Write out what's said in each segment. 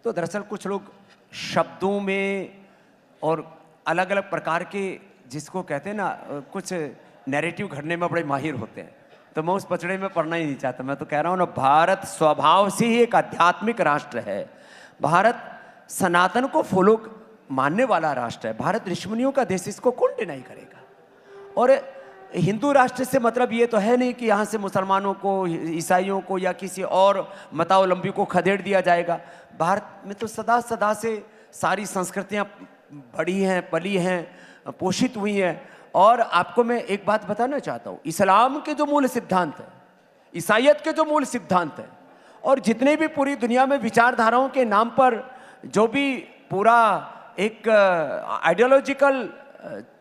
तो दरअसल कुछ लोग शब्दों में और अलग अलग प्रकार के, जिसको कहते हैं ना, कुछ नैरेटिव घड़ने में बड़े माहिर होते हैं, तो मैं उस पचड़े में पढ़ना ही नहीं चाहता। मैं तो कह रहा हूँ ना, भारत स्वभाव से ही एक आध्यात्मिक राष्ट्र है। भारत सनातन को फॉलो मानने वाला राष्ट्र है। भारत ऋषिमुनियों का देश, इसको कौन डिनाई करेगा। और हिंदू राष्ट्र से मतलब ये तो है नहीं कि यहाँ से मुसलमानों को, ईसाइयों को या किसी और मतावलंबी को खदेड़ दिया जाएगा। भारत में तो सदा सदा से सारी संस्कृतियाँ बढ़ी हैं, पली हैं, पोषित हुई हैं। और आपको मैं एक बात बताना चाहता हूँ, इस्लाम के जो मूल सिद्धांत हैं, ईसाइयत के जो मूल सिद्धांत हैं, और जितने भी पूरी दुनिया में विचारधाराओं के नाम पर जो भी पूरा एक आइडियोलॉजिकल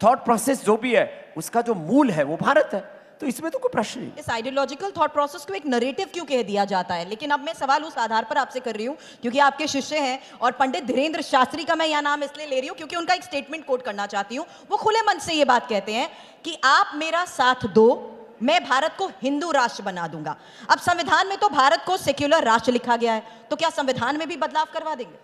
थॉट प्रोसेस जो भी है, उसका जो मूल है वो भारत है। तो इसमें तो कोई प्रश्न नहीं। इस आइडियोलॉजिकल थॉट प्रोसेस को एक नरेटिव क्यों कह दिया जाता है? लेकिन अब मैं सवाल उस आधार पर आपसे कर रही हूं क्योंकि आपके शिष्य हैं, और पंडित धीरेन्द्र शास्त्री का मैं यह नाम इसलिए ले रही हूं क्योंकि उनका एक स्टेटमेंट कोट करना चाहती हूं। वो खुले मन से ये बात कहते हैं कि आप मेरा साथ दो, मैं भारत को हिंदू राष्ट्र बना दूंगा। अब संविधान में तो भारत को सेक्युलर राष्ट्र लिखा गया है, तो क्या संविधान में भी बदलाव करवा देंगे?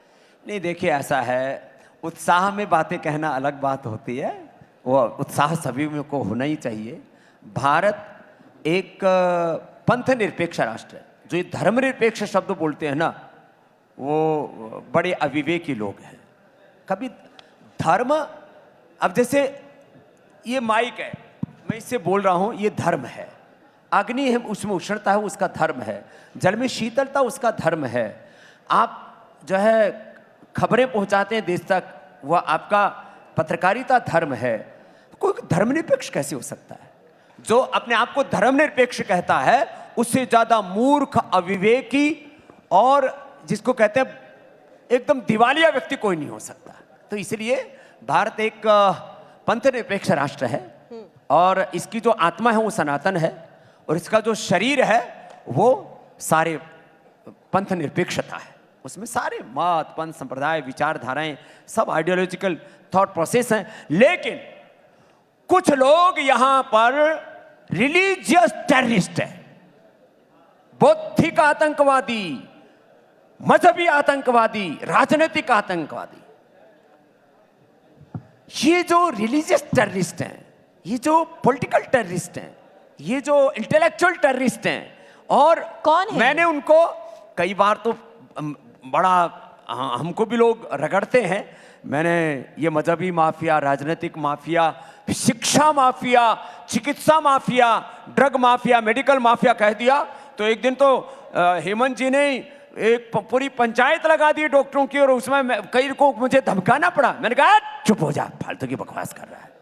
नहीं, देखिए ऐसा है, उत्साह में बातें कहना अलग बात होती है, वो उत्साह सभी में को होना ही चाहिए। भारत एक पंथ निरपेक्ष राष्ट्र है। जो ये धर्मनिरपेक्ष शब्द बोलते हैं ना, वो बड़े अविवेकी लोग हैं। कभी धर्म, अब जैसे ये माइक है, मैं इससे बोल रहा हूँ, ये धर्म है। अग्नि है, उसमें उष्णता है, उसका धर्म है। जल में शीतलता, उसका धर्म है। आप जो है खबरें पहुँचाते हैं देश तक, वह आपका पत्रकारिता धर्म है। कोई धर्मनिरपेक्ष कैसे हो सकता है? जो अपने आप को धर्मनिरपेक्ष कहता है, उससे ज्यादा मूर्ख, अविवेकी और जिसको कहते हैं एकदम दिवालिया व्यक्ति कोई नहीं हो सकता। तो इसलिए भारत एक पंथ निरपेक्ष राष्ट्र है, और इसकी जो आत्मा है वो सनातन है, और इसका जो शरीर है वो सारे पंथ निरपेक्षता है। उसमें सारे मत, पंथ, संप्रदाय, विचारधाराएं, सब आइडियोलॉजिकल थॉट प्रोसेस हैं। लेकिन कुछ लोग यहां पर रिलीजियस टेररिस्ट हैं, बौद्धिक आतंकवादी, मजहबी आतंकवादी, राजनीतिक आतंकवादी। ये जो रिलीजियस टेररिस्ट हैं, ये जो पॉलिटिकल टेररिस्ट हैं, ये जो इंटेलेक्चुअल टेररिस्ट हैं, और कौन है? मैंने उनको कई बार तो बड़ा, हमको भी लोग रगड़ते हैं। मैंने ये मजहबी माफिया, राजनीतिक माफिया, शिक्षा माफिया, चिकित्सा mafia, drug mafia, medical mafia कह दिया। तो एक दिन तो हेमंत जी ने एक पूरी पंचायत लगा दी डॉक्टरों की, और उसमें कई को मुझे धमकाना पड़ा। मैंने कहा चुप हो जा, फालतू की बकवास कर रहा है।